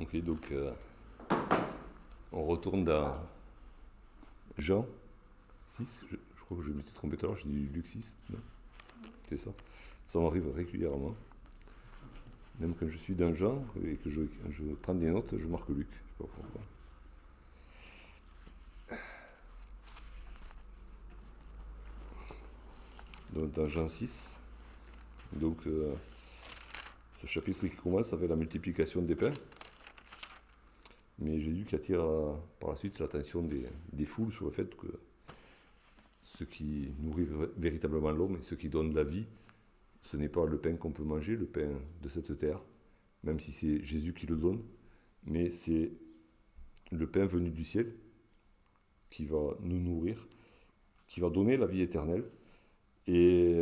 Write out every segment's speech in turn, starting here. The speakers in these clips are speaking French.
Ok, donc on retourne dans Jean 6. Je crois que je m'étais trompé tout à l'heure, j'ai dit Luc 6. Non, c'est ça. Ça m'arrive régulièrement. Même quand je suis dans Jean et que je prends des notes, je marque Luc. Je sais pas pourquoi. Donc dans Jean 6, donc ce chapitre qui commence avec la multiplication des pains. Mais Jésus qui attire par la suite l'attention des foules sur le fait que ce qui nourrit véritablement l'homme et ce qui donne la vie, ce n'est pas le pain qu'on peut manger, le pain de cette terre, même si c'est Jésus qui le donne, mais c'est le pain venu du ciel qui va nous nourrir, qui va donner la vie éternelle, et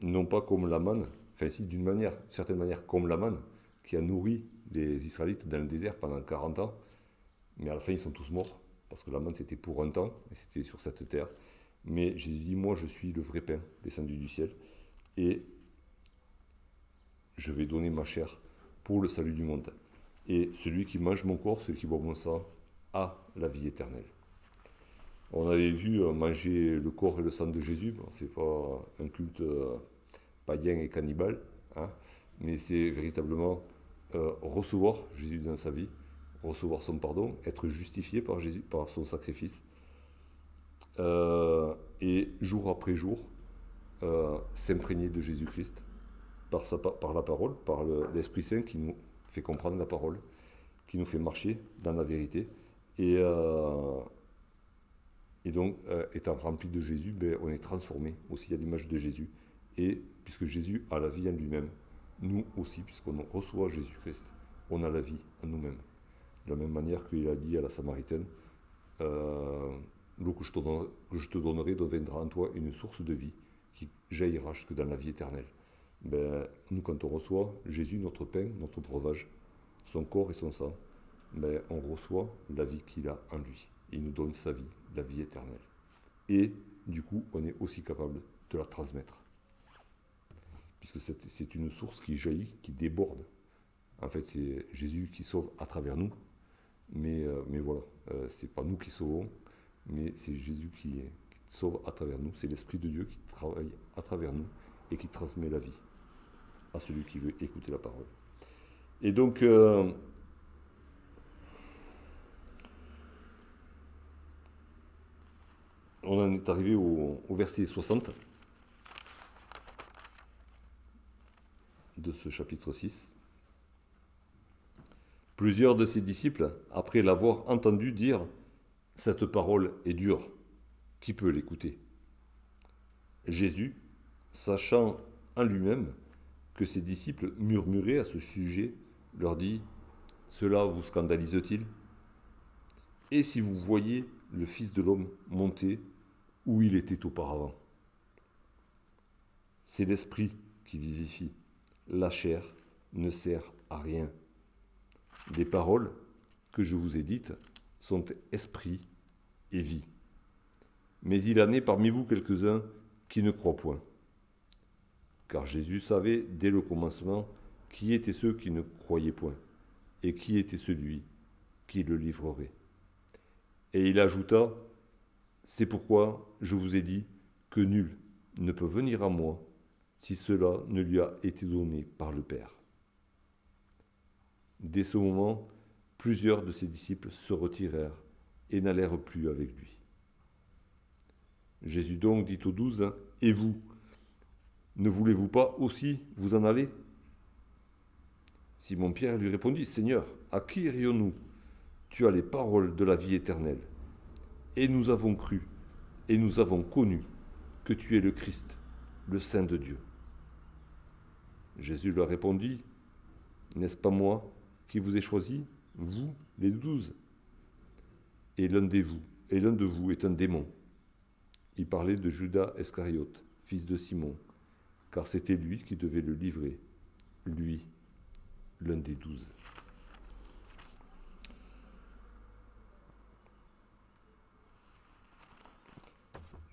non pas comme la manne, enfin si d'une certaine manière comme la manne, qui a nourri les Israélites dans le désert pendant 40 ans, mais à la fin ils sont tous morts, parce que la manne c'était pour un temps, et c'était sur cette terre. Mais Jésus dit, moi je suis le vrai pain descendu du ciel, et je vais donner ma chair pour le salut du monde. Et celui qui mange mon corps, celui qui boit mon sang, a la vie éternelle. On avait vu manger le corps et le sang de Jésus, bon, c'est pas un culte païen et cannibale, hein, mais c'est véritablement recevoir Jésus dans sa vie, recevoir son pardon, être justifié par Jésus, par son sacrifice, et jour après jour, s'imprégner de Jésus-Christ par la parole, par l'Esprit Saint qui nous fait comprendre la parole, qui nous fait marcher dans la vérité. Et donc, étant rempli de Jésus, ben, on est transformé aussi à l'image de Jésus. Et puisque Jésus a la vie en lui-même, nous aussi, puisqu'on reçoit Jésus-Christ, on a la vie en nous-mêmes. De la même manière qu'il a dit à la Samaritaine, l'eau que je te donnerai deviendra en toi une source de vie qui jaillira jusque dans la vie éternelle. Ben, nous, quand on reçoit Jésus, notre pain, notre breuvage, son corps et son sang, ben, on reçoit la vie qu'il a en lui. Il nous donne sa vie, la vie éternelle. Et du coup, on est aussi capable de la transmettre. Puisque c'est une source qui jaillit, qui déborde. En fait, c'est Jésus qui sauve à travers nous. Mais voilà, c'est pas nous qui sauvons, mais c'est Jésus qui sauve à travers nous. C'est l'Esprit de Dieu qui travaille à travers nous et qui transmet la vie à celui qui veut écouter la parole. Et donc, on en est arrivé au verset 60 de ce chapitre 6. Plusieurs de ses disciples, après l'avoir entendu dire « Cette parole est dure, qui peut l'écouter ?» Jésus, sachant en lui-même que ses disciples murmuraient à ce sujet, leur dit « Cela vous scandalise-t-il ? Et si vous voyez le Fils de l'homme monter où il était auparavant ? C'est l'esprit qui vivifie, la chair ne sert à rien. Les paroles que je vous ai dites sont esprit et vie. Mais il en est parmi vous quelques-uns qui ne croient point. Car Jésus savait dès le commencement qui étaient ceux qui ne croyaient point et qui était celui qui le livrerait. Et il ajouta, c'est pourquoi je vous ai dit que nul ne peut venir à moi si cela ne lui a été donné par le Père. Dès ce moment, plusieurs de ses disciples se retirèrent et n'allèrent plus avec lui. Jésus donc dit aux 12, « Et vous, ne voulez-vous pas aussi vous en aller ?» Simon-Pierre lui répondit, « Seigneur, à qui irions-nous ? Tu as les paroles de la vie éternelle. Et nous avons cru, et nous avons connu que tu es le Christ, le Saint de Dieu. » Jésus leur répondit, « N'est-ce pas moi qui vous ai choisi, vous, les 12 ? Et l'un de vous est un démon. » Il parlait de Judas Iscariote, fils de Simon, car c'était lui qui devait le livrer, lui, l'un des 12.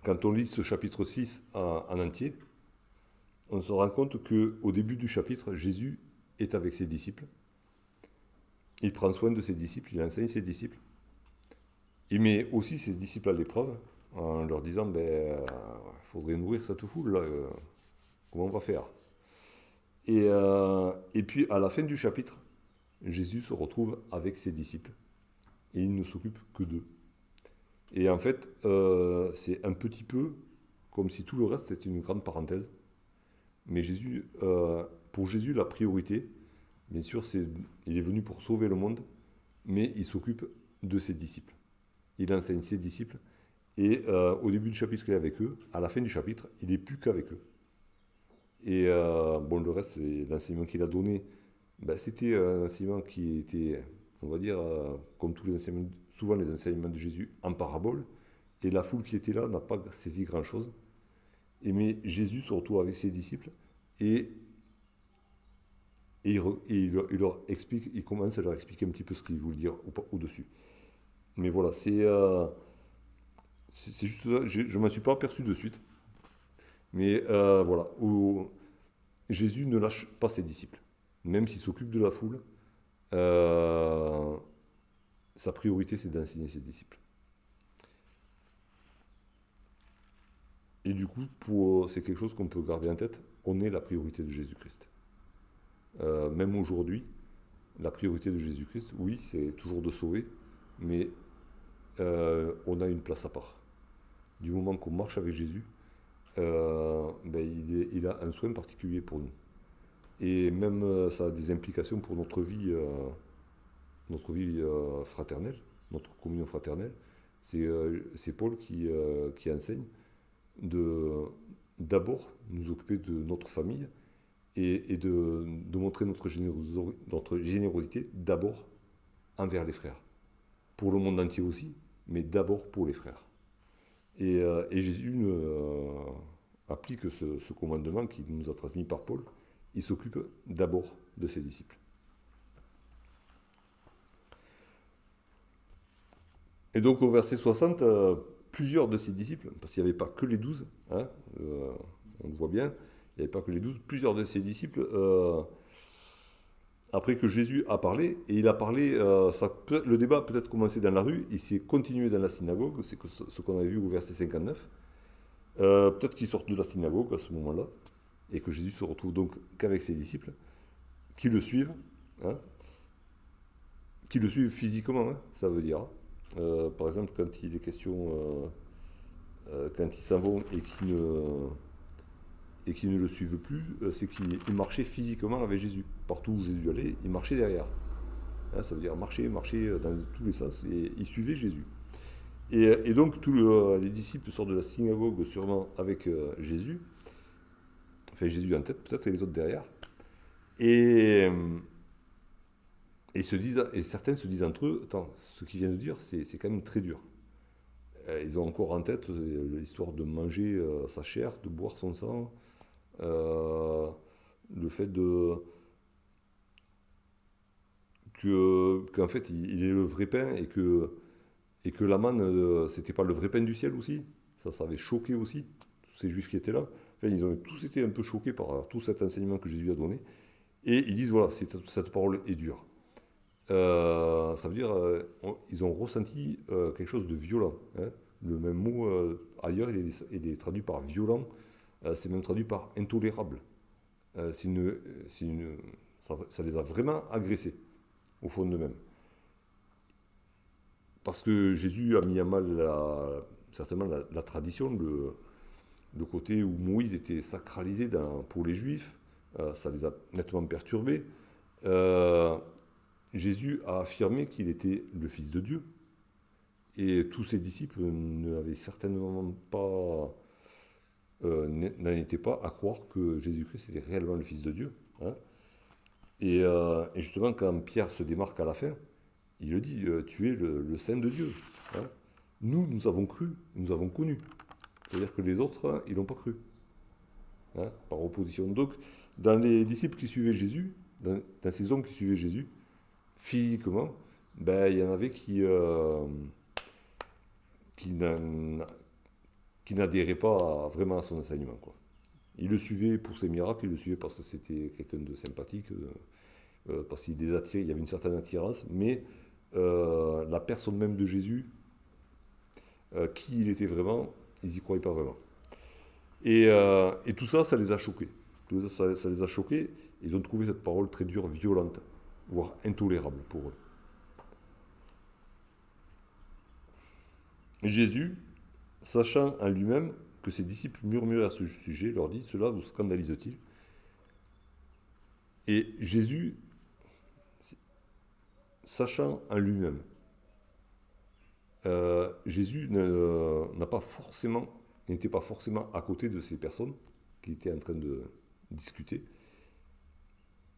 Quand on lit ce chapitre 6 en entier, on se rend compte qu'au début du chapitre, Jésus est avec ses disciples. il prend soin de ses disciples, il enseigne ses disciples. Il met aussi ses disciples à l'épreuve en leur disant, ben, faudrait nourrir cette foule, là, comment on va faire? Et puis à la fin du chapitre, Jésus se retrouve avec ses disciples et il ne s'occupe que d'eux. Et en fait, c'est un petit peu comme si tout le reste c'était une grande parenthèse. Mais Jésus, pour Jésus, la priorité, bien sûr, il est venu pour sauver le monde, mais il s'occupe de ses disciples. Il enseigne ses disciples. Et au début du chapitre, il est avec eux. À la fin du chapitre, il n'est plus qu'avec eux. Et bon, le reste, l'enseignement qu'il a donné, ben, c'était un enseignement qui était, on va dire, comme tous les enseignements, souvent les enseignements de Jésus, en parabole. Et la foule qui était là n'a pas saisi grand-chose. Mais Jésus se retrouve avec ses disciples et il leur explique, il commence à leur expliquer un petit peu ce qu'il voulait dire au-dessus. Mais voilà, c'est juste ça, je ne m'en suis pas aperçu de suite. Mais voilà, Jésus ne lâche pas ses disciples. Même s'il s'occupe de la foule, sa priorité c'est d'enseigner ses disciples. Et du coup, c'est quelque chose qu'on peut garder en tête, on est la priorité de Jésus-Christ. Même aujourd'hui, la priorité de Jésus-Christ, oui, c'est toujours de sauver, mais on a une place à part. Du moment qu'on marche avec Jésus, ben, il a un soin particulier pour nous. Et même ça a des implications pour notre vie fraternelle, notre communion fraternelle. C'est Paul qui enseigne d'abord nous occuper de notre famille et de montrer notre générosité d'abord envers les frères. Pour le monde entier aussi, mais d'abord pour les frères. Et Jésus applique ce commandement qui nous a transmis par Paul. Il s'occupe d'abord de ses disciples. Et donc au verset 60, plusieurs de ses disciples, parce qu'il n'y avait pas que les 12, hein, on le voit bien, il n'y avait pas que les 12, plusieurs de ses disciples, après que Jésus a parlé, et il a parlé, le débat a peut-être commencé dans la rue, il s'est continué dans la synagogue, c'est ce qu'on avait vu au verset 59. Peut-être qu'il sort de la synagogue à ce moment-là, et que Jésus se retrouve donc qu'avec ses disciples, qui le suivent, hein, qui le suivent physiquement, hein, ça veut dire. Par exemple, quand il est question, quand ils s'en vont et qui ne le suivent plus, c'est qu'il marchait physiquement avec Jésus. Partout où Jésus allait, il marchait derrière. Hein, ça veut dire marcher dans tous les sens, et il suivait Jésus. Et donc, les disciples sortent de la synagogue sûrement avec Jésus, enfin Jésus en tête peut-être, et les autres derrière. Et certains se disent entre eux, attends, ce qu'il vient de dire, c'est quand même très dur. Ils ont encore en tête l'histoire de manger sa chair, de boire son sang, le fait qu'en fait il est le vrai pain et que la manne, c'était pas le vrai pain du ciel aussi. Ça avait choqué aussi tous ces juifs qui étaient là. Enfin, ils ont tous été un peu choqués par tout cet enseignement que Jésus a donné. Et ils disent, voilà, cette parole est dure. Ça veut dire, ils ont ressenti quelque chose de violent. Hein. Le même mot, ailleurs, il est traduit par violent, c'est même traduit par intolérable. Ça les a vraiment agressés, au fond d'eux-mêmes. Parce que Jésus a mis à mal certainement la tradition, le côté où Moïse était sacralisé pour les Juifs, ça les a nettement perturbés. Jésus a affirmé qu'il était le Fils de Dieu. Et tous ses disciples n'avaient certainement pas, n'en étaient pas à croire que Jésus-Christ était réellement le Fils de Dieu. Hein. Et justement, quand Pierre se démarque à la fin, il le dit, tu es le Saint de Dieu. Hein. Nous avons cru, nous avons connu. C'est-à-dire que les autres, hein, ils n'ont pas cru. Hein, par opposition. Donc, dans les disciples qui suivaient Jésus, dans ces hommes qui suivaient Jésus, physiquement, ben, il y en avait qui n'adhéraient pas vraiment à son enseignement, quoi. Il le suivait pour ses miracles, il le suivait parce que c'était quelqu'un de sympathique, parce qu'il les attirait, il y avait une certaine attirance, mais la personne même de Jésus, qui il était vraiment, ils n'y croyaient pas vraiment. Et tout ça, ça les a choqués. Tout ça, ça les a choqués. Ils ont trouvé cette parole très dure, violente, voire intolérable pour eux. Jésus, sachant en lui-même que ses disciples murmuraient à ce sujet, leur dit, cela vous scandalise-t-il? Et Jésus, sachant en lui-même, Jésus n'était pas forcément à côté de ces personnes qui étaient en train de discuter,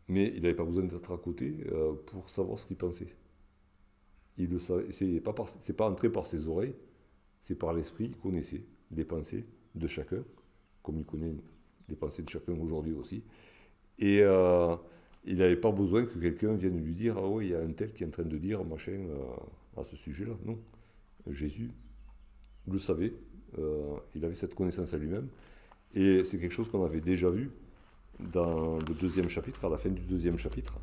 mais il n'avait pas besoin d'être à côté pour savoir ce qu'ils pensaient. Il le savait, c'est pas entré par ses oreilles, c'est par l'esprit, il connaissait les pensées de chacun, comme il connaît les pensées de chacun aujourd'hui aussi. Et il n'avait pas besoin que quelqu'un vienne lui dire, ah oui, il y a un tel qui est en train de dire machin à ce sujet-là. Non. Jésus le savait, il avait cette connaissance à lui-même. Et c'est quelque chose qu'on avait déjà vu dans le 2e chapitre, à la fin du 2e chapitre.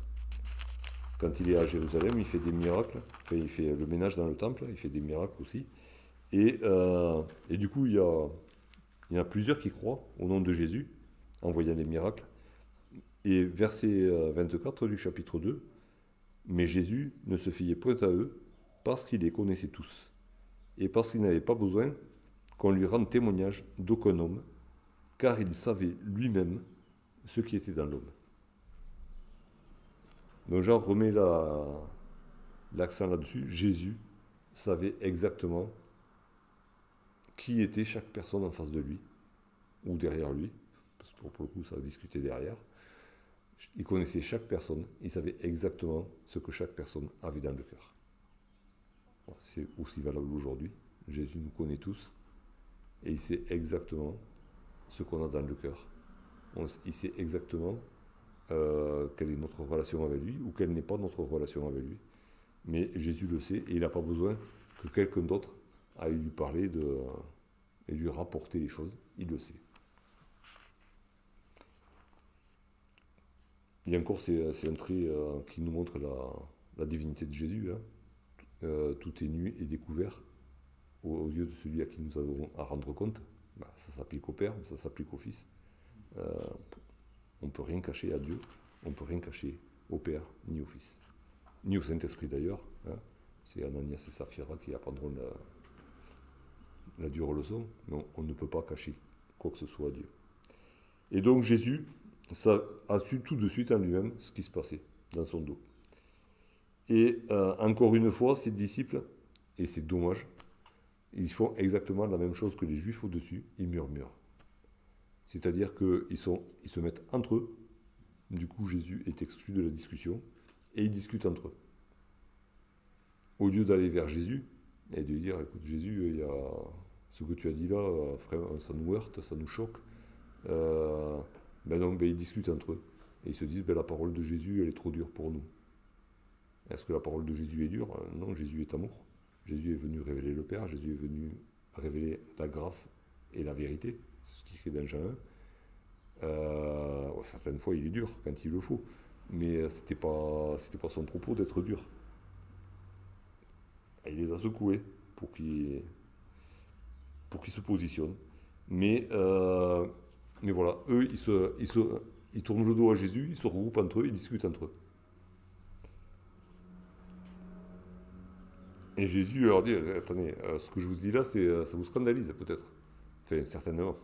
Quand il est à Jérusalem, il fait des miracles, enfin, il fait le ménage dans le temple, il fait des miracles aussi. Et du coup, il y en a plusieurs qui croient au nom de Jésus, en voyant les miracles. Et verset 24 du chapitre 2, « Mais Jésus ne se fiait point à eux, parce qu'il les connaissait tous, et parce qu'il n'avait pas besoin qu'on lui rende témoignage d'aucun homme, car il savait lui-même ce qui était dans l'homme. » Donc Jean remet l'accent là-dessus. Jésus savait exactement qui était chaque personne en face de lui, ou derrière lui, parce que pour le coup ça va discuter derrière. Il connaissait chaque personne, il savait exactement ce que chaque personne avait dans le cœur. C'est aussi valable aujourd'hui. Jésus nous connaît tous, et il sait exactement ce qu'on a dans le cœur. Il sait exactement quelle est notre relation avec lui, ou quelle n'est pas notre relation avec lui. Mais Jésus le sait, et il n'a pas besoin que quelqu'un d'autre aille lui parler et lui rapporter les choses. Il le sait. Et encore, c'est un trait qui nous montre la divinité de Jésus. Hein. Tout est nu et découvert aux yeux de celui à qui nous avons à rendre compte. Ça s'applique au Père, ça s'applique au Fils. On ne peut rien cacher à Dieu, on ne peut rien cacher au Père ni au Fils. Ni au Saint-Esprit d'ailleurs. Hein. C'est Ananias et Saphira qui apprendront la dure leçon. Non, on ne peut pas cacher quoi que ce soit à Dieu. Et donc Jésus a su tout de suite en lui-même ce qui se passait dans son dos. Et encore une fois, ses disciples, et c'est dommage, ils font exactement la même chose que les Juifs au-dessus, ils murmurent. C'est-à-dire qu'ils se mettent entre eux, du coup Jésus est exclu de la discussion, et ils discutent entre eux. Au lieu d'aller vers Jésus, et de lui dire, écoute Jésus, il y a ce que tu as dit là, frère, ça nous heurte, ça nous choque, ils discutent entre eux. Et ils se disent, la parole de Jésus, elle est trop dure pour nous. Est-ce que la parole de Jésus est dure? Non, Jésus est amour. Jésus est venu révéler le Père, Jésus est venu révéler la grâce et la vérité. C'est ce qu'il fait dans Jean 1. Certaines fois, il est dur quand il le faut. Mais c'était pas son propos d'être dur. Et il les a secoués pour qu'ils se positionnent. Mais voilà, eux, ils tournent le dos à Jésus, ils se regroupent entre eux, ils discutent entre eux. Et Jésus leur dit, attendez, ce que je vous dis là, ça vous scandalise peut-être. Enfin, certainement.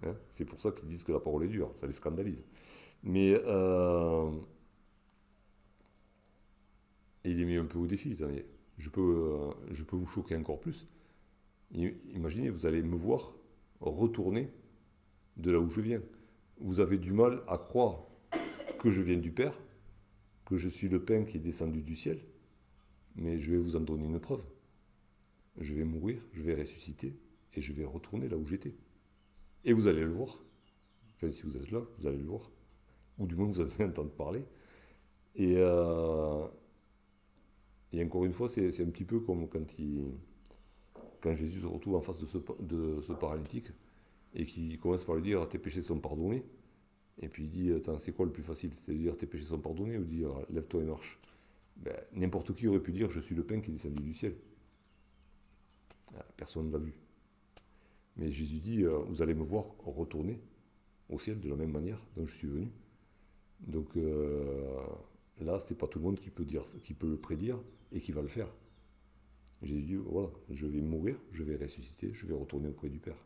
Hein, c'est pour ça qu'ils disent que la parole est dure, ça les scandalise. Mais il est mis un peu au défi. Je peux vous choquer encore plus. Imaginez, vous allez me voir retourner de là où je viens. Vous avez du mal à croire que je viens du Père, que je suis le pain qui est descendu du ciel, mais je vais vous en donner une preuve. Je vais mourir, je vais ressusciter, et je vais retourner là où j'étais. Et vous allez le voir. Enfin, si vous êtes là, vous allez le voir. Ou du moins, vous allez entendre parler. Et encore une fois, c'est un petit peu comme quand Jésus se retrouve en face de ce paralytique et qu'il commence par lui dire « tes péchés sont pardonnés ». Et puis il dit, attends, c'est quoi le plus facile? C'est de dire tes péchés sont pardonnés ou de dire lève-toi et marche? Ben, n'importe qui aurait pu dire je suis le pain qui est descendu du ciel. Ah, personne ne l'a vu. Mais Jésus dit, vous allez me voir retourner au ciel de la même manière dont je suis venu. Donc là, c'est pas tout le monde qui peut dire, qui peut le prédire et qui va le faire. Jésus dit, voilà, je vais mourir, je vais ressusciter, je vais retourner auprès du Père.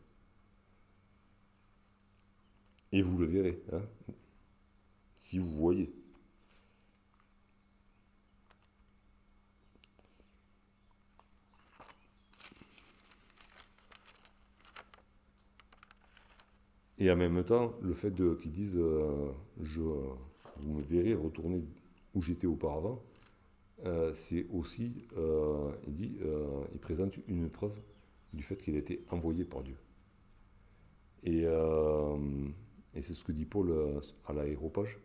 Et vous le verrez, hein, si vous voyez. Et en même temps, le fait qu'ils disent vous me verrez retourner où j'étais auparavant, c'est aussi, il présente une preuve du fait qu'il a été envoyé par Dieu. Et, et c'est ce que dit Paul à l'aréopage,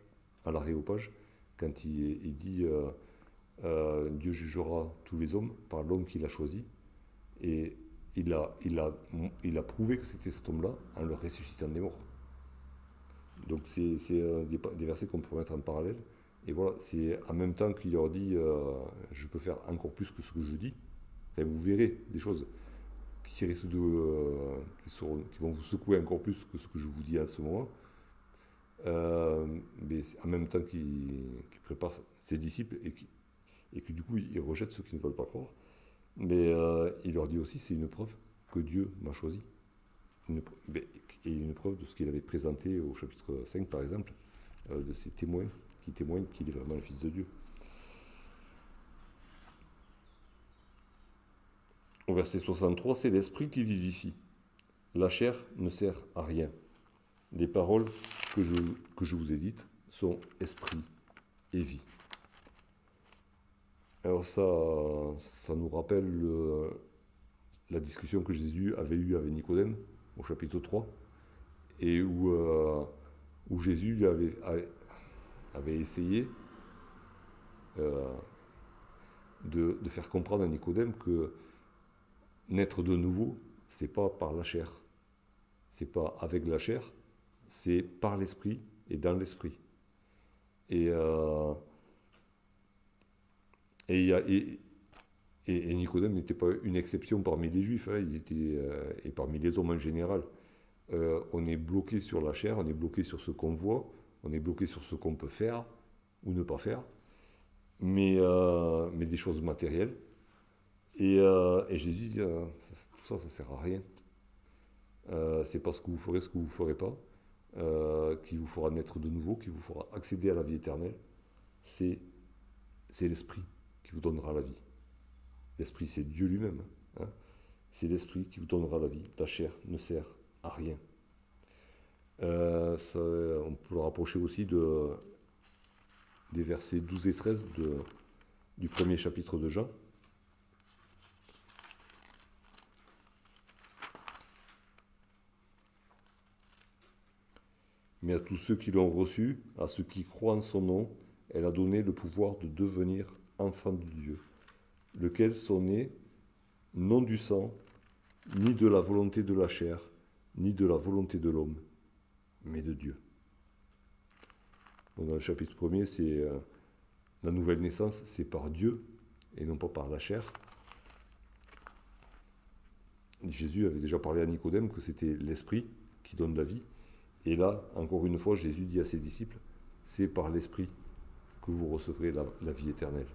quand il dit Dieu jugera tous les hommes par l'homme qu'il a choisi. Et il a prouvé que c'était cet homme-là en le ressuscitant des morts. Donc c'est des versets qu'on peut mettre en parallèle. Et voilà, c'est en même temps qu'il leur dit je peux faire encore plus que ce que je dis. Enfin, vous verrez des choses qui risquent qui vont vous secouer encore plus que ce que je vous dis à ce moment. Mais en même temps qu'il prépare ses disciples et que du coup il rejette ceux qui ne veulent pas croire. Mais il leur dit aussi c'est une preuve que Dieu m'a choisi. Et une preuve de ce qu'il avait présenté au chapitre 5 par exemple, de ces témoins qui témoignent qu'il est vraiment le Fils de Dieu. Au verset 63, c'est l'esprit qui vivifie. La chair ne sert à rien. Les paroles que je vous ai dites sont esprit et vie. Alors ça nous rappelle la discussion que Jésus avait eue avec Nicodème au chapitre 3 et où Jésus lui avait essayé de faire comprendre à Nicodème que naître de nouveau, c'est pas par la chair, c'est pas avec la chair, c'est par l'esprit et dans l'esprit. Et Nicodème n'était pas une exception parmi les Juifs, hein, et parmi les hommes en général. On est bloqué sur la chair, on est bloqué sur ce qu'on voit, on est bloqué sur ce qu'on peut faire ou ne pas faire, mais des choses matérielles. Et Jésus dit, tout ça, ça ne sert à rien. C'est pas ce que vous ferez, ce que vous ne ferez pas, qui vous fera naître de nouveau, qui vous fera accéder à la vie éternelle. C'est l'esprit qui vous donnera la vie. L'esprit, c'est Dieu lui-même. Hein. C'est l'esprit qui vous donnera la vie. La chair ne sert à rien. On peut le rapprocher aussi des versets 12 et 13 du premier chapitre de Jean. Mais à tous ceux qui l'ont reçu, à ceux qui croient en son nom, elle a donné le pouvoir de devenir enfants de Dieu, lequel sont nés non du sang, ni de la volonté de la chair, ni de la volonté de l'homme, mais de Dieu. Donc dans le chapitre 1er, c'est la nouvelle naissance, c'est par Dieu et non pas par la chair. Jésus avait déjà parlé à Nicodème que c'était l'esprit qui donne la vie. Et là, encore une fois, Jésus dit à ses disciples, c'est par l'esprit que vous recevrez la vie éternelle.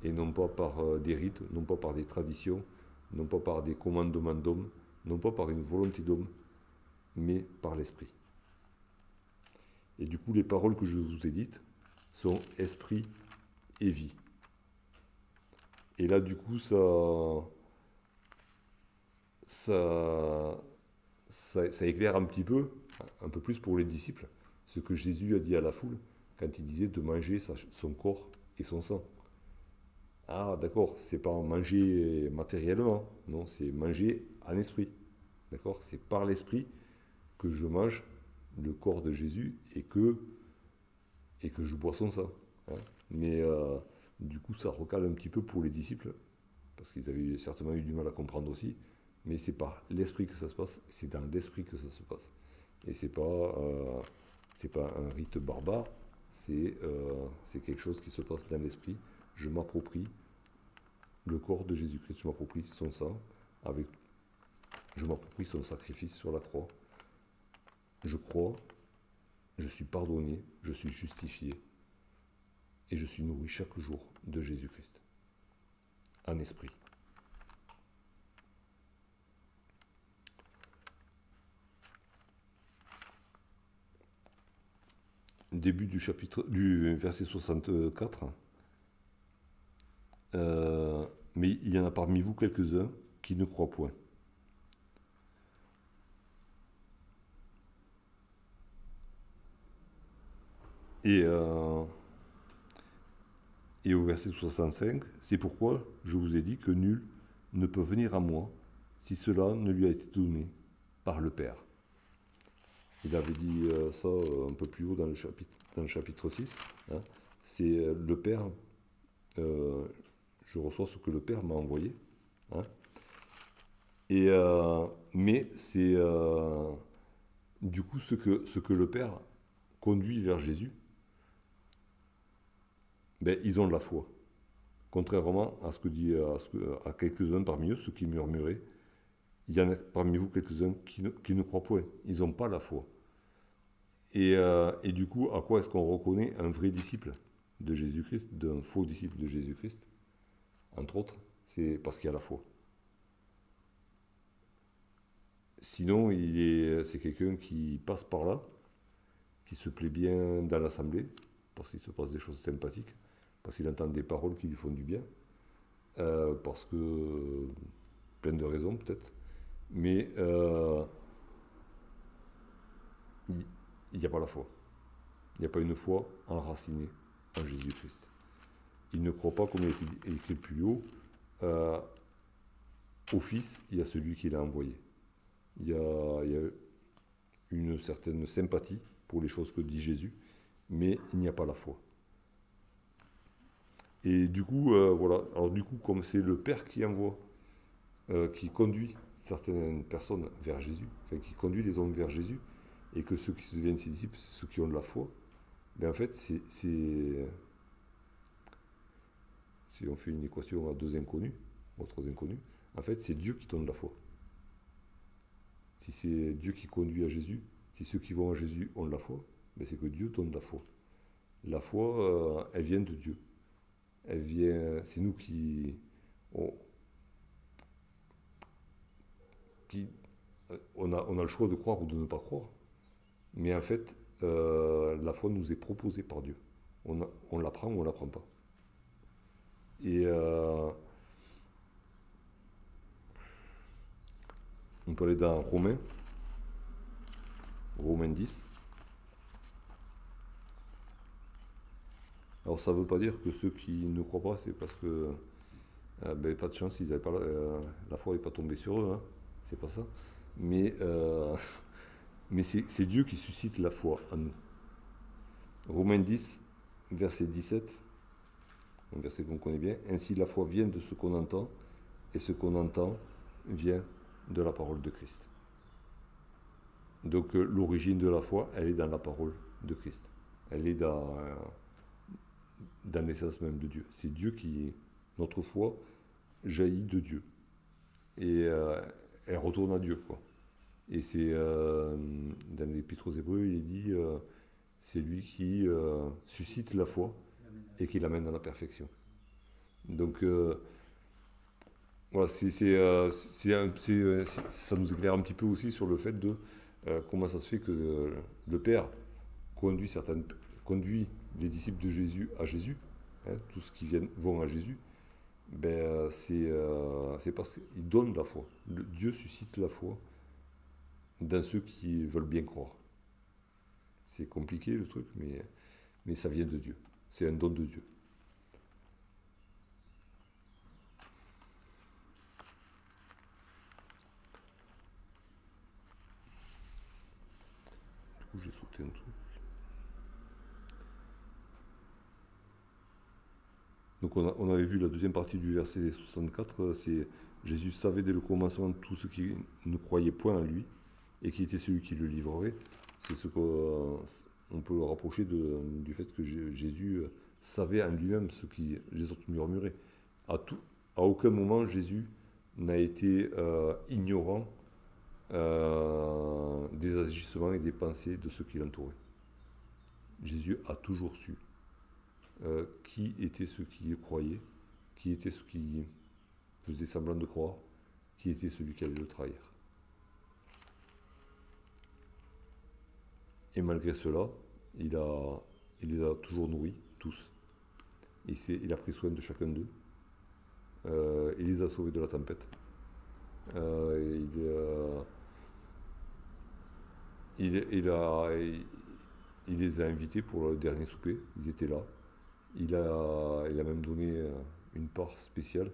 Et non pas par des rites, non pas par des traditions, non pas par des commandements d'hommes, non pas par une volonté d'homme, mais par l'esprit. Et du coup, les paroles que je vous ai dites sont esprit et vie. Et là, du coup, ça éclaire un peu plus pour les disciples, ce que Jésus a dit à la foule quand il disait de manger son corps et son sang. Ah, d'accord, c'est pas manger matériellement, non, c'est manger en esprit. D'accord, c'est par l'esprit que je mange le corps de Jésus et que je bois son sang. Hein. Mais du coup, ça recale un petit peu pour les disciples, parce qu'ils avaient certainement eu du mal à comprendre aussi. Mais c'est par l'esprit que ça se passe, c'est dans l'esprit que ça se passe. Et c'est pas C'est pas un rite barbare, c'est quelque chose qui se passe dans l'esprit. Je m'approprie le corps de Jésus-Christ, je m'approprie son sang, je m'approprie son sacrifice sur la croix. Je crois, je suis pardonné, je suis justifié, et je suis nourri chaque jour de Jésus-Christ, en esprit. Début du verset 64. Mais il y en a parmi vous quelques-uns qui ne croient point. Et au verset 65, c'est pourquoi je vous ai dit que nul ne peut venir à moi si cela ne lui a été donné par le Père. Il avait dit ça un peu plus haut dans le chapitre 6. Hein. C'est le Père, je reçois ce que le Père m'a envoyé. Hein. Mais c'est du coup ce que le Père conduit vers Jésus, ben, ils ont de la foi. Contrairement à ce que dit à quelques-uns parmi eux, ceux qui murmuraient, il y en a parmi vous quelques-uns qui ne croient point. Ils n'ont pas la foi. Et du coup, à quoi est-ce qu'on reconnaît un vrai disciple de Jésus-Christ, d'un faux disciple de Jésus-Christ? Entre autres, c'est parce qu'il y a la foi. Sinon, c'est quelqu'un qui passe par là, qui se plaît bien dans l'assemblée, parce qu'il se passe des choses sympathiques, parce qu'il entend des paroles qui lui font du bien, parce que plein de raisons peut-être, mais il n'y a pas la foi. Il n'y a pas une foi enracinée en Jésus-Christ. Il ne croit pas, comme il a été écrit plus haut, au Fils, il y a celui qui l'a envoyé. Il y a une certaine sympathie pour les choses que dit Jésus, mais il n'y a pas la foi. Et du coup, voilà. Alors du coup, comme c'est le Père qui envoie, qui conduit certaines personnes vers Jésus, enfin qui conduit les hommes vers Jésus, et que ceux qui se deviennent ses disciples, c'est ceux qui ont de la foi, ben en fait, si on fait une équation à deux inconnus, ou à trois inconnus, en fait, c'est Dieu qui donne la foi. Si c'est Dieu qui conduit à Jésus, si ceux qui vont à Jésus ont de la foi, ben c'est que Dieu donne la foi. La foi, elle vient de Dieu. C'est nous on a le choix de croire ou de ne pas croire. Mais en fait, la foi nous est proposée par Dieu. On la prend ou on la prend pas. Et on peut aller dans Romains 10. Alors ça ne veut pas dire que ceux qui ne croient pas, c'est parce que pas de chance, ils avaient pas la foi n'est pas tombée sur eux, hein. C'est pas ça. Mais c'est Dieu qui suscite la foi en nous. Romains 10, verset 17, un verset qu'on connaît bien. Ainsi la foi vient de ce qu'on entend, et ce qu'on entend vient de la parole de Christ. Donc l'origine de la foi, elle est dans la parole de Christ. Elle est dans l'essence même de Dieu. C'est Dieu qui, notre foi, jaillit de Dieu. Et elle retourne à Dieu, quoi. Et c'est dans l'Épître aux Hébreux, il est dit c'est lui qui suscite la foi et qui l'amène à la perfection. Donc voilà, ça nous éclaire un petit peu aussi sur le fait de comment ça se fait que le Père conduit les disciples de Jésus à Jésus, hein, tous ceux qui vont à Jésus. Ben, c'est parce qu'il donne la foi. Dieu suscite la foi dans ceux qui veulent bien croire. C'est compliqué le truc, mais ça vient de Dieu. C'est un don de Dieu. Du coup, j'ai sauté un truc. Donc on avait vu la deuxième partie du verset 64, c'est Jésus savait dès le commencement tous ceux qui ne croyaient point à lui et qui était celui qui le livrerait. C'est ce on peut le rapprocher du fait que Jésus savait en lui-même ce que les autres murmuraient. À aucun moment, Jésus n'a été ignorant des agissements et des pensées de ceux qui l'entouraient. Jésus a toujours su qui étaient ceux qui y croyaient, qui étaient ceux qui faisaient semblant de croire, qui était celui qui allait le trahir. Et malgré cela, il les a toujours nourris, tous. Il a pris soin de chacun d'eux. Il les a sauvés de la tempête. Il les a invités pour le dernier souper. Ils étaient là. Il a même donné une part spéciale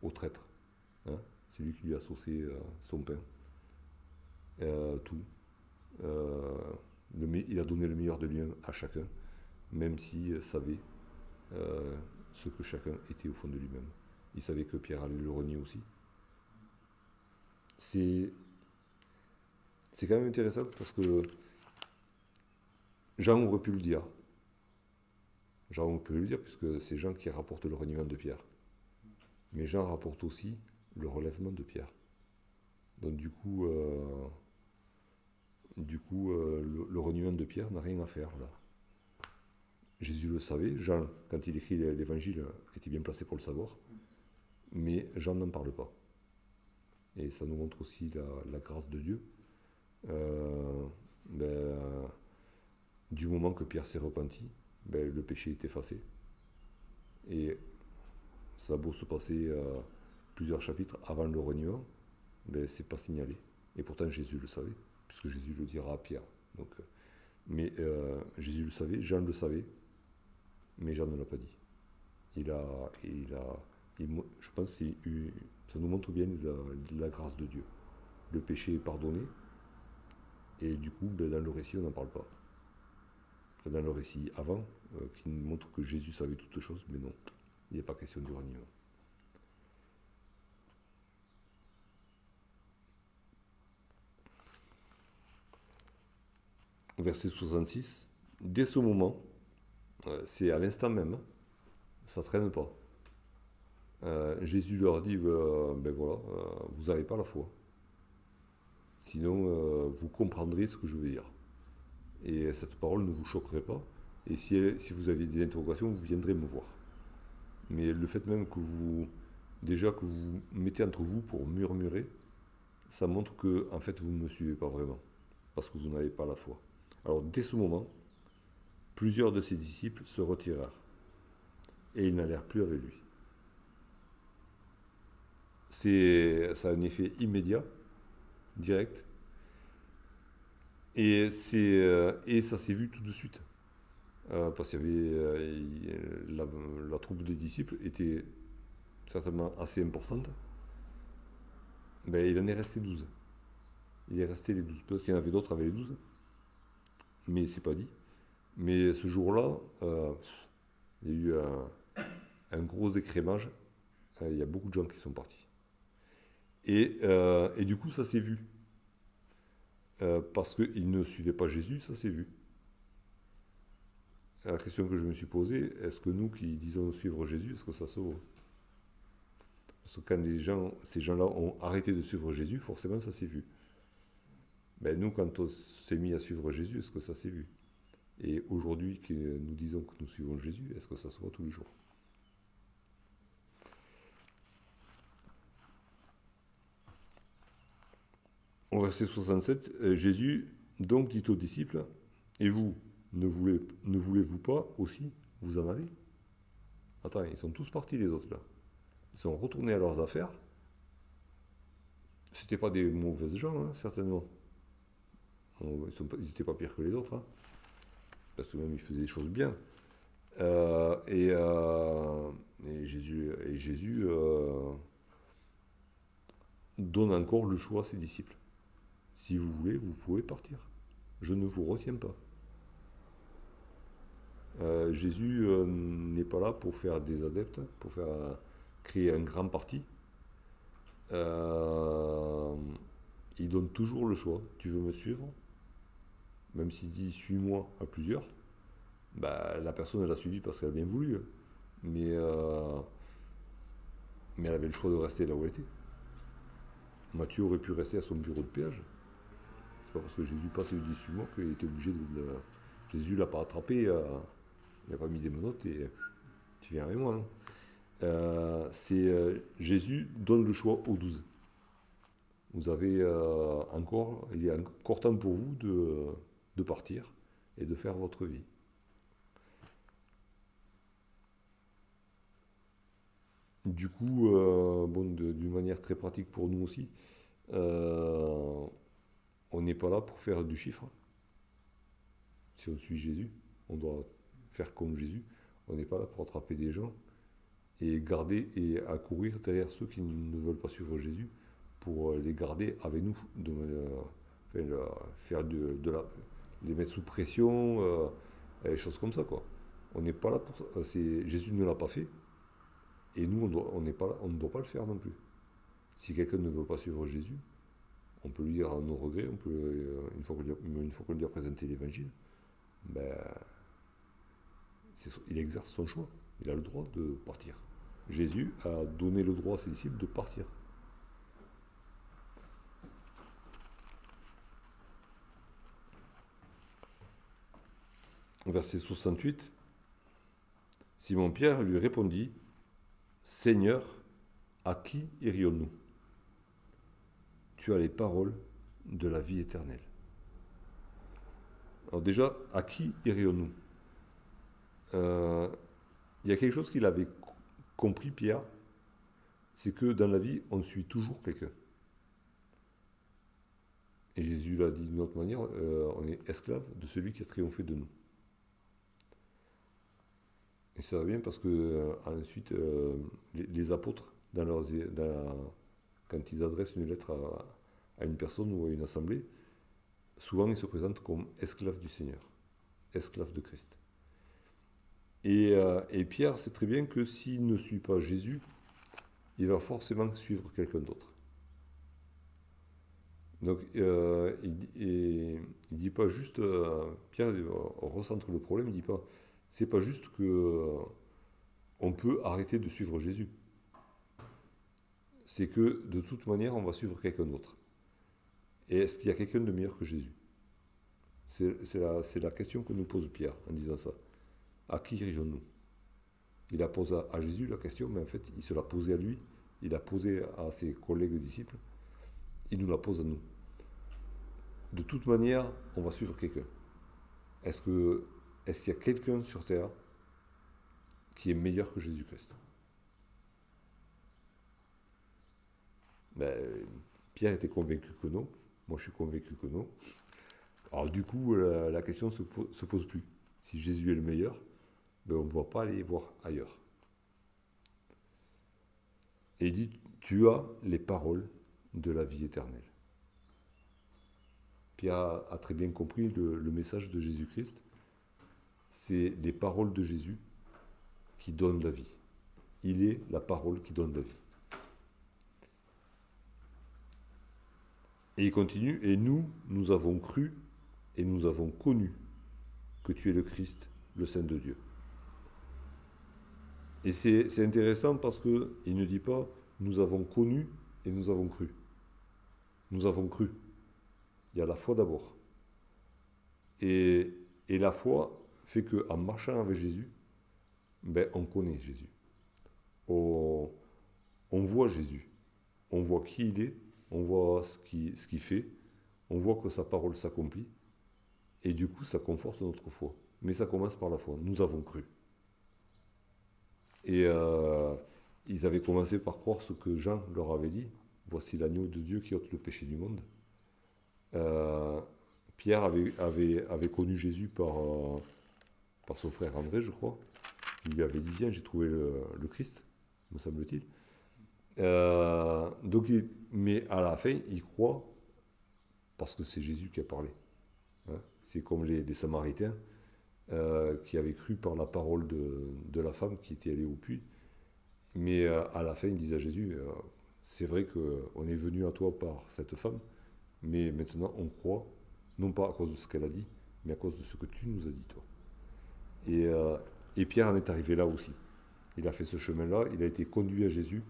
au traître. Hein. C'est lui qui lui a saucé son pain. Tout. Il a donné le meilleur de lui-même à chacun, même s'il savait ce que chacun était au fond de lui-même. Il savait que Pierre allait le renier aussi. C'est quand même intéressant parce que Jean aurait pu le dire. Jean aurait pu le dire puisque c'est Jean qui rapporte le reniement de Pierre. Mais Jean rapporte aussi le relèvement de Pierre. Donc du coup, le reniement de Pierre n'a rien à faire là. Jésus le savait, Jean, quand il écrit l'évangile, était bien placé pour le savoir, mais Jean n'en parle pas. Et ça nous montre aussi la grâce de Dieu. Du moment que Pierre s'est repenti, le péché est effacé. Et ça a beau se passer plusieurs chapitres avant le reniement, c'est pas signalé. Et pourtant Jésus le savait, puisque Jésus le dira à Pierre. Donc, Jésus le savait, Jean le savait, mais Jean ne l'a pas dit. Je pense que ça nous montre bien la grâce de Dieu. Le péché est pardonné, et du coup, dans le récit, on n'en parle pas. Dans le récit avant, qui nous montre que Jésus savait toutes choses, mais non, il n'est pas question du reniement. Verset 66, dès ce moment, c'est à l'instant même, ça ne traîne pas. Jésus leur dit, voilà, vous n'avez pas la foi. Sinon, vous comprendrez ce que je vais dire. Et cette parole ne vous choquerait pas. Et si vous avez des interrogations, vous viendrez me voir. Mais le fait même que vous mettez entre vous pour murmurer, ça montre que, en fait, vous ne me suivez pas vraiment. Parce que vous n'avez pas la foi. Alors, dès ce moment, plusieurs de ses disciples se retirèrent. Et ils n'allèrent plus avec lui. Ça a un effet immédiat, direct. Et ça s'est vu tout de suite. Parce qu'il y avait la troupe des disciples était certainement assez importante. Il en est resté 12. Il est resté les 12. Peut-être qu'il y en avait d'autres avec les 12. Mais c'est pas dit. Mais ce jour-là, il y a eu un gros écrémage. Il y a beaucoup de gens qui sont partis. Et du coup, ça s'est vu. Parce qu'ils ne suivaient pas Jésus, ça s'est vu. La question que je me suis posée, est-ce que nous qui disons suivre Jésus, est-ce que ça sauve? Parce que quand ces gens-là ont arrêté de suivre Jésus, forcément ça s'est vu. Nous, quand on s'est mis à suivre Jésus, est-ce que ça s'est vu? Et aujourd'hui, que nous disons que nous suivons Jésus, est-ce que ça se voit tous les jours? Au verset 67, Jésus donc dit aux disciples, « Et vous, ne voulez-vous pas aussi vous en aller ?» Attends, ils sont tous partis les autres là. Ils sont retournés à leurs affaires. C'était pas des mauvaises gens, hein, certainement. Ils n'étaient pas pires que les autres, hein, parce que même ils faisaient des choses bien. Et Jésus donne encore le choix à ses disciples. Si vous voulez, vous pouvez partir. Je ne vous retiens pas. Jésus n'est pas là pour faire des adeptes, pour créer un grand parti. Il donne toujours le choix. Tu veux me suivre? même s'il dit suis-moi à plusieurs, bah, la personne elle a suivi parce qu'elle a bien voulu, hein. Mais, euh, mais elle avait le choix de rester là où elle était. Mathieu aurait pu rester à son bureau de péage. C'est pas parce que Jésus passe et lui dit suis-moi qu'il était obligé de Jésus l'a pas attrapé, il n'a pas mis des menottes et tu viens avec moi, hein. Jésus donne le choix aux 12. Vous avez il est encore temps pour vous de partir et de faire votre vie. Du coup, d'une manière très pratique pour nous aussi, euh, on n'est pas là pour faire du chiffre. Si on suit Jésus, on doit faire comme Jésus. On n'est pas là pour attraper des gens et garder et à courir derrière ceux qui ne veulent pas suivre Jésus pour les garder avec nous, faire les mettre sous pression, des choses comme ça, quoi. On n'est pas là pour Jésus ne l'a pas fait et nous on ne doit pas le faire non plus. Si quelqu'un ne veut pas suivre Jésus, on peut lui dire nos regrets, une fois qu'on lui a présenté l'évangile, ben, il exerce son choix. Il a le droit de partir. Jésus a donné le droit à ses disciples de partir. Verset 68, Simon-Pierre lui répondit, Seigneur, à qui irions-nous? Tu as les paroles de la vie éternelle. Alors déjà, à qui irions-nous? Il y a quelque chose qu'il avait compris, Pierre, c'est que dans la vie, on suit toujours quelqu'un. Et Jésus l'a dit d'une autre manière, on est esclave de celui qui a triomphé de nous. Et ça va bien parce que ensuite, les apôtres, quand ils adressent une lettre à une personne ou à une assemblée, souvent ils se présentent comme esclaves du Seigneur, esclaves de Christ. Et Pierre sait très bien que s'il ne suit pas Jésus, il va forcément suivre quelqu'un d'autre. Donc il dit pas juste, Pierre recentre le problème, il dit pas, c'est pas juste que on peut arrêter de suivre Jésus. C'est que de toute manière, on va suivre quelqu'un d'autre. Et est-ce qu'il y a quelqu'un de meilleur que Jésus? C'est la question que nous pose Pierre en disant ça. À qui irions-nous? Il a posé à Jésus la question, mais en fait, il se l'a posée à lui, il l'a posée à ses collègues disciples, il nous la pose à nous. De toute manière, on va suivre quelqu'un. Est-ce qu'il y a quelqu'un sur terre qui est meilleur que Jésus-Christ? Ben, Pierre était convaincu que non. Moi, je suis convaincu que non. Alors du coup, la question ne se pose plus. Si Jésus est le meilleur, ben, on ne doit pas aller voir ailleurs. Et il dit, tu as les paroles de la vie éternelle. Pierre a très bien compris le message de Jésus-Christ. C'est les paroles de Jésus qui donnent la vie. Il est la parole qui donne la vie. Et il continue, et nous avons cru et nous avons connu que tu es le Christ, le Saint de Dieu. Et c'est intéressant parce qu'il ne dit pas nous avons connu et nous avons cru. Nous avons cru. Il y a la foi d'abord. Et la foi fait qu'en marchant avec Jésus, ben, on connaît Jésus. On voit Jésus. On voit qui il est, on voit ce qu'il fait, on voit que sa parole s'accomplit. Et du coup, ça conforte notre foi. Mais ça commence par la foi. Nous avons cru. Et ils avaient commencé par croire ce que Jean leur avait dit. Voici l'agneau de Dieu qui ôte le péché du monde. Pierre avait connu Jésus par son frère André, je crois. Il lui avait dit, viens, j'ai trouvé le Christ, me semble-t-il. Mais à la fin, il croit parce que c'est Jésus qui a parlé. Hein, c'est comme les Samaritains qui avaient cru par la parole de la femme qui était allée au puits. Mais à la fin, ils disent à Jésus, c'est vrai qu'on est venu à toi par cette femme, mais maintenant on croit, non pas à cause de ce qu'elle a dit, mais à cause de ce que tu nous as dit, toi. Et Pierre en est arrivé là aussi. Il a fait ce chemin-là, il a été conduit à Jésus,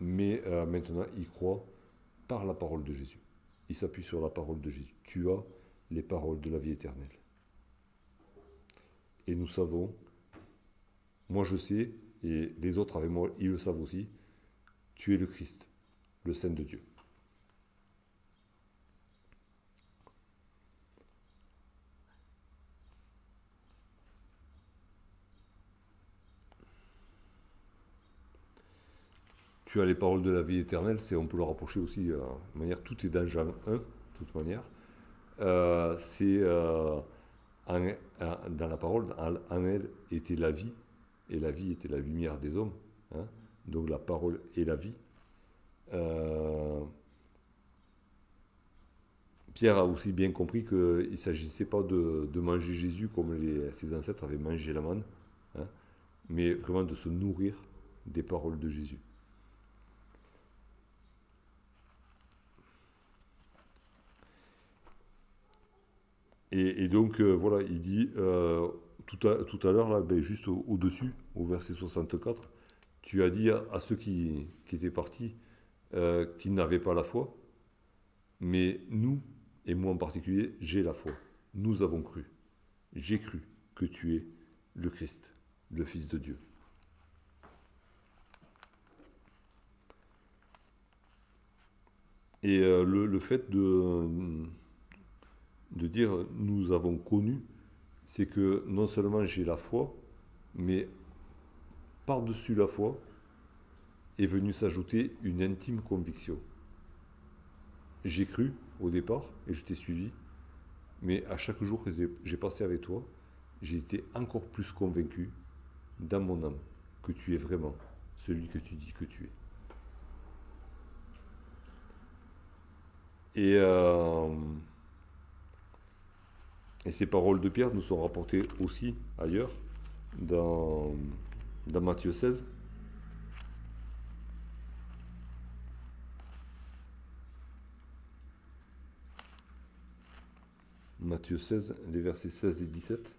mais maintenant il croit par la parole de Jésus. Il s'appuie sur la parole de Jésus. Tu as les paroles de la vie éternelle. Et nous savons, moi je sais, et les autres avec moi, ils le savent aussi, tu es le Christ, le Saint de Dieu. Tu as les paroles de la vie éternelle, on peut le rapprocher aussi de manière, tout est dans Jean 1, de toute manière. Dans la parole, en elle était la vie, et la vie était la lumière des hommes. Hein. Donc la parole est la vie. Pierre a aussi bien compris qu'il ne s'agissait pas de manger Jésus comme ses ancêtres avaient mangé la manne, hein, mais vraiment de se nourrir des paroles de Jésus. Et donc, voilà, il dit, tout à l'heure, là, juste au-dessus, au verset 64, tu as dit à ceux qui étaient partis qu'ils n'avaient pas la foi, mais nous, et moi en particulier, j'ai la foi. Nous avons cru. J'ai cru que tu es le Christ, le Fils de Dieu. Et le fait de dire nous avons connu, c'est que non seulement j'ai la foi, mais par-dessus la foi est venue s'ajouter une intime conviction. J'ai cru au départ et je t'ai suivi, mais à chaque jour que j'ai passé avec toi, j'ai été encore plus convaincu dans mon âme que tu es vraiment celui que tu dis que tu es. Et ces paroles de Pierre nous sont rapportées aussi ailleurs, dans Matthieu 16. Matthieu 16, les versets 16 et 17.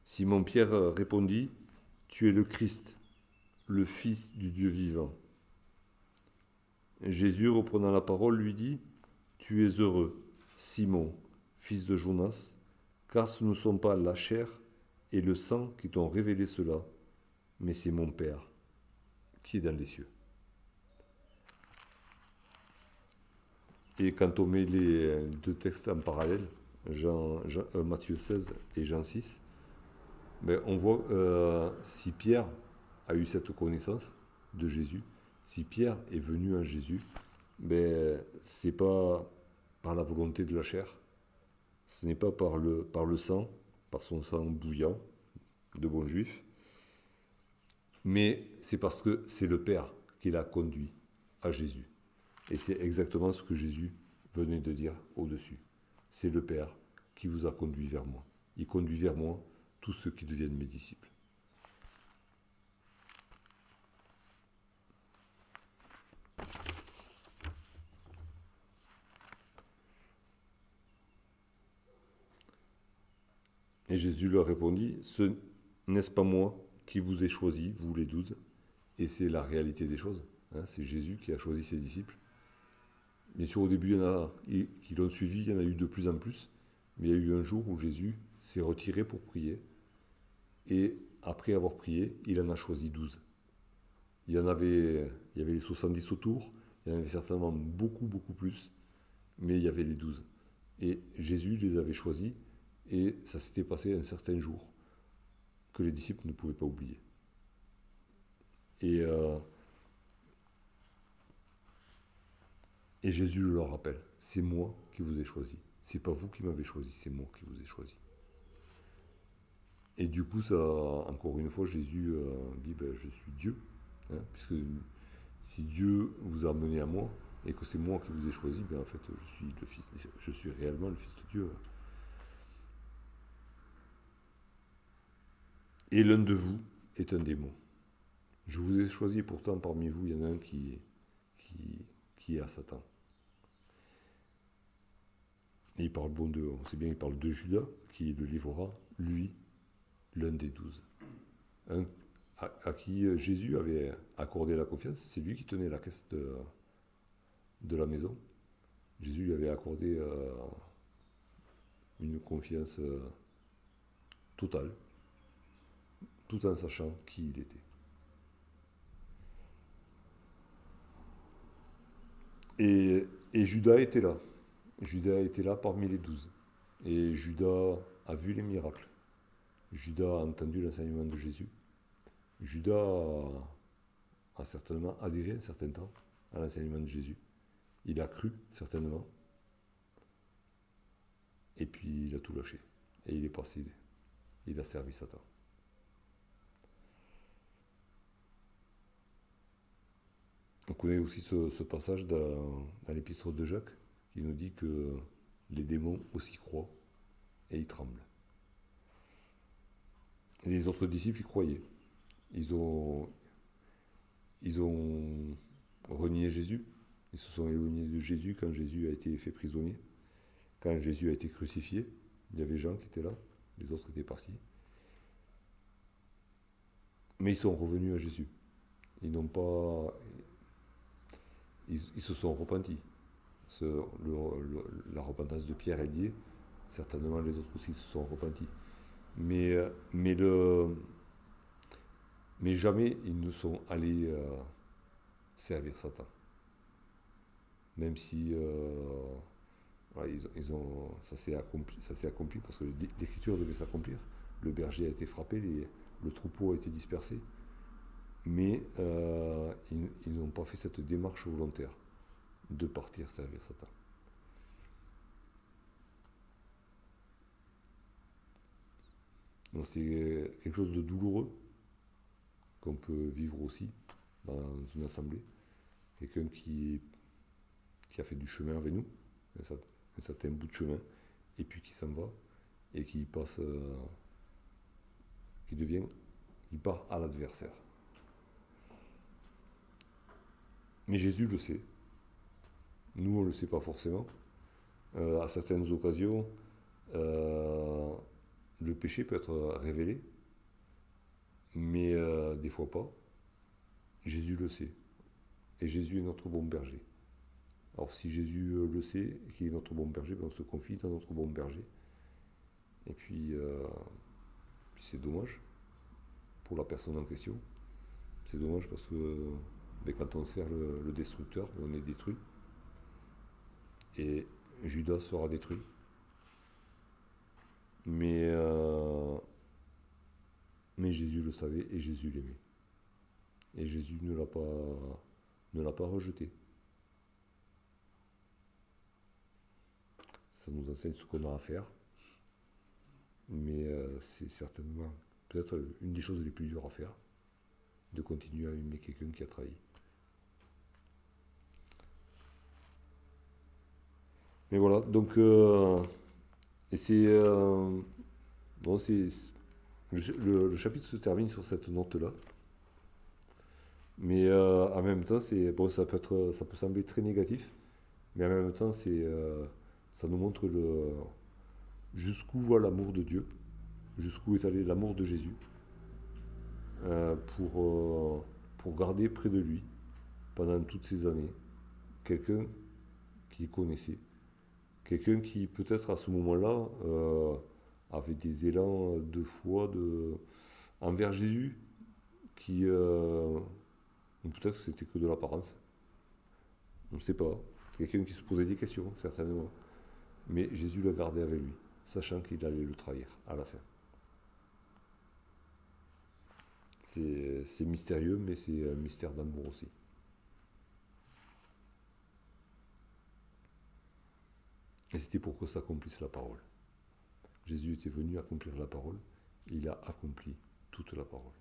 Simon-Pierre répondit, « Tu es le Christ, le Fils du Dieu vivant. » Jésus, reprenant la parole, lui dit, « Tu es heureux, Simon, fils de Jonas, car ce ne sont pas la chair et le sang qui t'ont révélé cela, mais c'est mon Père qui est dans les cieux. » Et quand on met les deux textes en parallèle, Matthieu 16 et Jean 6, on voit si Pierre a eu cette connaissance de Jésus, si Pierre est venu à Jésus, ce n'est pas par la volonté de la chair, ce n'est pas par le sang, par son sang bouillant de bon juif, mais c'est parce que c'est le Père qui l'a conduit à Jésus. Et c'est exactement ce que Jésus venait de dire au-dessus. C'est le Père qui vous a conduit vers moi. Il conduit vers moi tous ceux qui deviennent mes disciples. Et Jésus leur répondit, n'est-ce pas moi qui vous ai choisi, vous les 12? Et c'est la réalité des choses. Hein, c'est Jésus qui a choisi ses disciples. Bien sûr, au début, il y en a qui l'ont suivi, il y en a eu de plus en plus. Mais il y a eu un jour où Jésus s'est retiré pour prier. Et après avoir prié, il en a choisi 12. Il y avait les 70 autour, il y en avait certainement beaucoup, beaucoup plus. Mais il y avait les 12. Et Jésus les avait choisis. Et ça s'était passé un certain jour que les disciples ne pouvaient pas oublier. Et Jésus leur rappelle, c'est moi qui vous ai choisi. C'est pas vous qui m'avez choisi, c'est moi qui vous ai choisi. Et du coup, ça, encore une fois, Jésus dit, je suis Dieu. Hein, puisque si Dieu vous a amené à moi, et que c'est moi qui vous ai choisi, en fait, je suis réellement le Fils de Dieu. Et l'un de vous est un démon. Je vous ai choisi pourtant parmi vous, il y en a un qui qui est à Satan. Et il parle on sait bien qu'il parle de Judas, qui le livrera, lui, l'un des 12. À qui Jésus avait accordé la confiance, c'est lui qui tenait la caisse de la maison. Jésus lui avait accordé une confiance totale, tout en sachant qui il était. Et Judas était là. Judas était là parmi les 12. Et Judas a vu les miracles. Judas a entendu l'enseignement de Jésus. Judas a certainement adhéré un certain temps à l'enseignement de Jésus. Il a cru, certainement. Et puis il a tout lâché. Et il est passé. Il a servi Satan. On connaît aussi ce passage dans l'épître de Jacques qui nous dit que les démons aussi croient et ils tremblent. Et les autres disciples y croyaient. Ils ont renié Jésus. Ils se sont éloignés de Jésus quand Jésus a été fait prisonnier. Quand Jésus a été crucifié, il y avait Jean qui était là, les autres étaient partis. Mais ils sont revenus à Jésus. Ils n'ont pas... Ils se sont repentis. La repentance de Pierre est liée. Certainement les autres aussi se sont repentis. Mais jamais ils ne sont allés servir Satan. Même si voilà, ça s'est accompli parce que l'écriture devait s'accomplir. Le berger a été frappé, le troupeau a été dispersé. Mais ils n'ont pas fait cette démarche volontaire de partir servir Satan. Donc c'est quelque chose de douloureux qu'on peut vivre aussi dans une assemblée. Quelqu'un qui a fait du chemin avec nous, un certain bout de chemin, et puis qui s'en va, et qui passe, il part à l'adversaire. Mais Jésus le sait. Nous, on ne le sait pas forcément. À certaines occasions, le péché peut être révélé, mais des fois pas. Jésus le sait. Et Jésus est notre bon berger. Alors si Jésus le sait et qu'il est notre bon berger, ben on se confie dans notre bon berger. Et puis c'est dommage pour la personne en question. C'est dommage parce que quand on sert le destructeur, on est détruit. Et Judas sera détruit. Mais Jésus le savait et Jésus l'aimait. Et Jésus ne l'a pas rejeté. Ça nous enseigne ce qu'on a à faire. Mais c'est certainement peut-être une des choses les plus dures à faire, de continuer à aimer quelqu'un qui a trahi. Mais voilà, donc et c'est bon, le chapitre se termine sur cette note-là. Mais en même temps, ça peut sembler très négatif, mais en même temps, ça nous montre jusqu'où va l'amour de Dieu, jusqu'où est allé l'amour de Jésus, pour garder près de lui, pendant toutes ces années, quelqu'un qu'il connaissait, quelqu'un qui peut-être à ce moment-là avait des élans de foi envers Jésus, qui peut-être que c'était que de l'apparence, on ne sait pas, quelqu'un qui se posait des questions, certainement, mais Jésus l'a gardé avec lui, sachant qu'il allait le trahir à la fin. C'est mystérieux, mais c'est un mystère d'amour aussi. Et c'était pour que s'accomplisse la parole. Jésus était venu accomplir la parole, et il a accompli toute la parole.